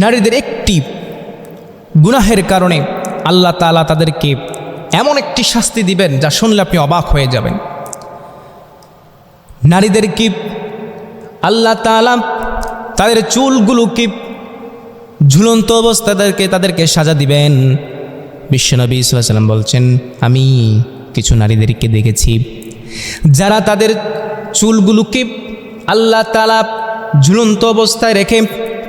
নারীদের একটি গুনাহের কারণে আল্লাহ তাআলা তাদেরকে এমন একটি শাস্তি দিবেন যা শুনলে আপনি অবাক হয়ে যাবেন। নারীদেরকে আল্লাহ তাআলা তাদের চুলগুলোকে ঝুলন্ত অবস্থায় তাদেরকে সাজা দিবেন। বিশ্বনবী সাল্লাল্লাহু আলাইহি ওয়াসাল্লাম বলছেন, আমি কিছু নারীদেরকে দেখেছি যারা তাদের চুলগুলোকে আল্লাহ তাআলা ঝুলন্ত অবস্থায় রেখে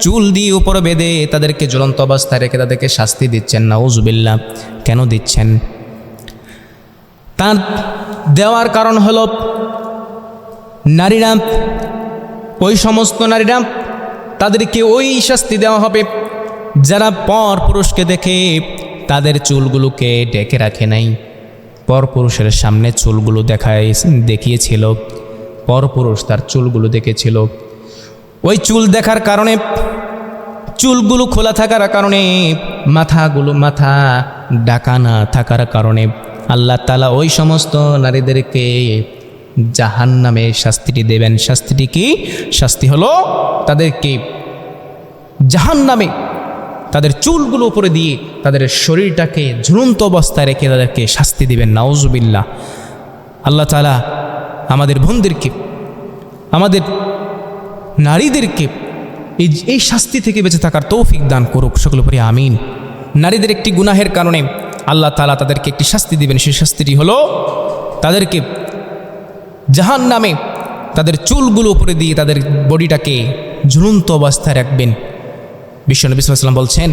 চুল দিয়ে উপরে বেঁধে তাদেরকে ঝুলন্ত অবস্থায় রেখে তাদেরকে শাস্তি দিচ্ছেন। নাউজুবিল্লাহ। কেন দিচ্ছেন? তার দেওয়ার কারণ হলো নারীরা, ওই সমস্ত নারীরা তাদেরকে ওই শাস্তি দেওয়া হবে যারা পর পুরুষকে দেখে তাদের চুলগুলোকে ঢেকে রাখে নাই, পর পুরুষের সামনে চুলগুলো দেখিয়েছিল, পর পুরুষ তার চুলগুলো দেখেছিল। ওই চুল দেখার কারণে, চুলগুলো খোলা থাকার কারণে, মাথা ঢাকা না থাকার কারণে আল্লাহ তাআলা ওই সমস্ত নারীদেরকে জাহান্নামে শাস্তিটি দেবেন। শাস্তিটি কি? শাস্তি হলো তাদেরকে জাহান্নামে তাদের চুলগুলো উপরে দিয়ে তাদের শরীরটাকে ঝুলন্ত অবস্থায় রেখে তাদেরকে শাস্তি দিবেন। নাউজুবিল্লাহ। আল্লাহ তাআলা আমাদের বোনদেরকে, আমাদের নারীদেরকে এই শাস্তি থেকে বেঁচে থাকার তৌফিক দান করুক। সকল পরি আমিন। নারীদের একটি গুনাহের কারণে আল্লাহ তাআলা তাদেরকে একটি শাস্তি দিবেন। সেই শাস্তিটি হলো তাদেরকে জাহান্নামে তাদের চুলগুলো উপরে দিয়ে তাদের বডিটাকে ঝুলন্ত অবস্থায় রাখবেন। বিশ্বনবী সাল্লাল্লাহু আলাইহি ওয়াসাল্লাম বলছেন,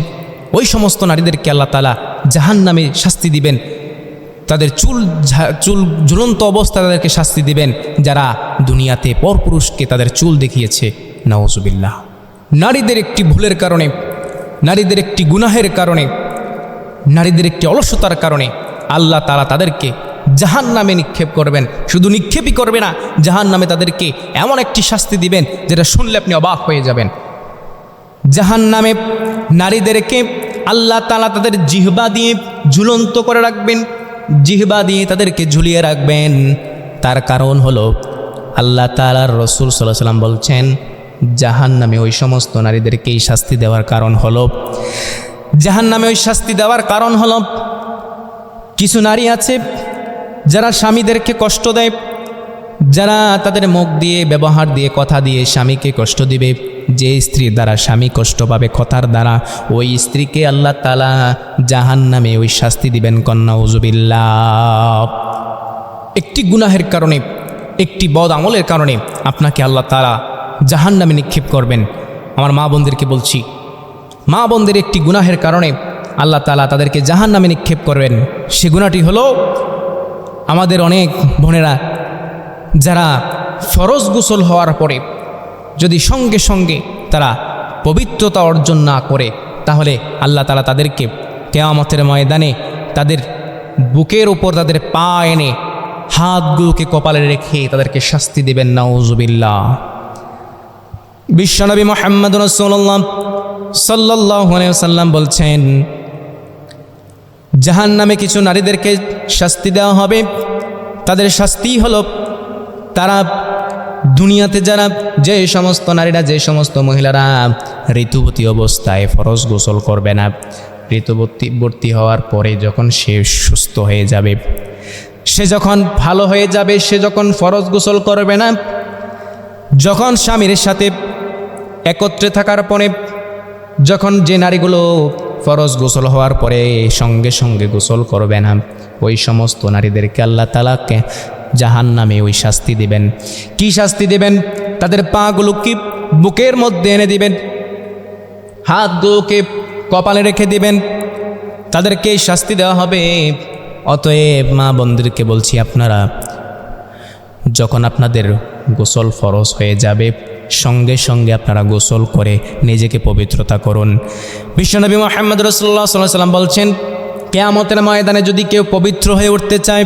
ওই সমস্ত নারীদেরকে আল্লাহ তাআলা জাহান্নামে শাস্তি দিবেন, তাদের চুল ঝুলন্ত অবস্থায় তাদেরকে শাস্তি দিবেন যারা দুনিয়াতে পরপুরুষকে তাদের চুল দেখিয়েছে। নাউজুবিল্লাহ। নারীদের একটি ভুলের কারণে, নারীদের একটি গুনাহের কারণে, নারীদের একটি অলসতার কারণে আল্লাহ তাআলা তাদেরকে জাহান্নামে নিক্ষেপ করবেন। শুধু নিক্ষেপই করবে না, জাহান্নামে তাদেরকে এমন একটি শাস্তি দিবেন যেটা শুনলে আপনি অবাক হয়ে যাবেন। জাহান্নামে নারীদেরকে আল্লাহ তাআলা তাদের জিহ্বা দিয়ে ঝুলন্ত করে রাখবেন, জিহ্বা দিয়ে তাদেরকে ঝুলিয়ে রাখবেন। তার কারণ হলো আল্লাহ তাআলার রাসূল সাল্লাল্লাহু আলাইহি ওয়াসাল্লাম বলছেন, জাহান্নামে ওই সমস্ত নারীদেরকে এই শাস্তি দেওয়ার কারণ হলো, জাহান্নামে ওই শাস্তি দেওয়ার কারণ হলো, কিছু নারী আছে যারা স্বামীদেরকে কষ্ট দেয়, যারা তাদের মুখ দিয়ে, ব্যবহার দিয়ে, কথা দিয়ে স্বামীকে কষ্ট দিবে। যে স্ত্রীর দ্বারা স্বামী কষ্ট পাবে কথার দ্বারা, ওই স্ত্রীকে আল্লাহ তাআলা জাহান্নামে ওই শাস্তি দিবেন। নাউজুবিল্লাহ। একটি গুনাহের কারণে, একটি বদ আমলের কারণে আপনাকে আল্লাহ তাআলা জাহান্নামে নিক্ষেপ করবেন। আমার মা বোনদেরকে বলছি, মা বোনদের একটি গুনাহের কারণে আল্লাহ তাআলা তাদেরকে জাহান্নামে নিক্ষেপ করবেন। সে গুনাহটি হলো, আমাদের অনেক বোনেরা যারা ফরজ গোসল হওয়ার পরে যদি সঙ্গে সঙ্গে তারা পবিত্রতা অর্জন না করে, তাহলে আল্লাহ তাআলা তাদেরকে কিয়ামতের ময়দানে তাদের বুকের উপর তাদের পা এনে হাতগুলোকে কপালে রেখে তাদেরকে শাস্তি দেবেন। নাউজুবিল্লাহ। বিশ্বনবী মুহাম্মদ রাসূলুল্লাহ সাল্লাল্লাহু আলাইহি ওয়াসাল্লাম বলছেন, জাহান্নামে কিছু নারীদেরকে শাস্তি দেওয়া হবে। তাদের শাস্তি হলো, তারা দুনিয়াতে যারা, যে সমস্ত নারীরা, যে সমস্ত মহিলারা ঋতুবতী অবস্থায় ফরজ গোসল করবে না, ঋতুবর্তী হওয়ার পরে যখন সে সুস্থ হয়ে যাবে, সে যখন ভালো হয়ে যাবে, সে যখন ফরজ গোসল করবে না, যখন স্বামীর সাথে একত্রে থাকার পরে, যখন যে নারীগুলো ফরজ গোসল হওয়ার পরে সঙ্গে সঙ্গে গোসল করবে না, ওই সমস্ত নারীদেরকে আল্লাহ তাআলাকে জাহান্নামে ওই শাস্তি দিবেন। কি শাস্তি দিবেন? তাদের পাগুলোকে বুকের মধ্যে এনে দিবেন, হাতগুলোকে কপালে রেখে দিবেন, তাদেরকে শাস্তি দেওয়া হবে। অতএব মা বোনদেরকে বলছি, আপনারা যখন আপনাদের গোসল ফরজ হয়ে যাবে, সঙ্গে সঙ্গে আপনারা গোসল করে নিজেকে পবিত্রতা করুন। বিশ্বনবী মুহাম্মদ রাসূলুল্লাহ সাল্লাল্লাহু আলাইহি ওয়াসাল্লাম বলছেন, কিয়ামতের ময়দানে যদি কেউ পবিত্র হয়ে উঠতে চায়,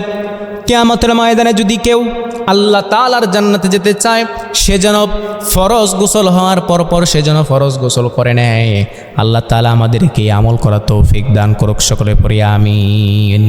কিয়ামতের ময়দানে যদি কেউ আল্লাহ তাআলার জান্নাতে যেতে চায়, সে যেন ফরজ গোসল হওয়ার পরপর সে যেন ফরজ গোসল করে নেয়। আল্লাহ তাআলা আমাদেরকে আমল করার তৌফিক দান করুক। সকলে পড়ি আমিন।